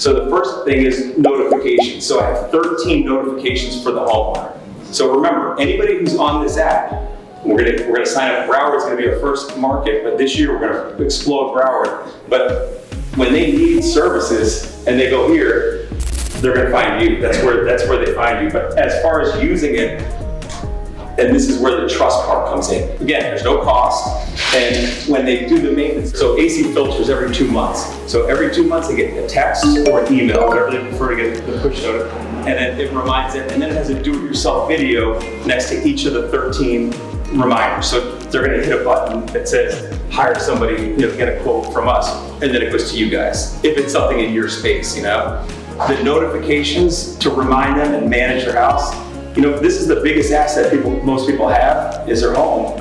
So the first thing is notifications. So I have 13 notifications for the homeowner. So remember, anybody who's on this app, we're gonna sign up. Broward's gonna be our first market, but this year we're gonna explode Broward. But when they need services and they go here, they're gonna find you. That's where they find you. But as far as using it, and this is where the trust part comes in. Again, there's no cost. And when they do the maintenance, so AC filters every 2 months. So every 2 months they get a text or an email, whatever they prefer to get the push notice. And then it reminds them, and then it has a do-it-yourself video next to each of the 13 reminders. So they're gonna hit a button that says, hire somebody, get a quote from us, and then it goes to you guys, if it's something in your space, The notifications to remind them and manage their house, this is the biggest asset most people have is their home.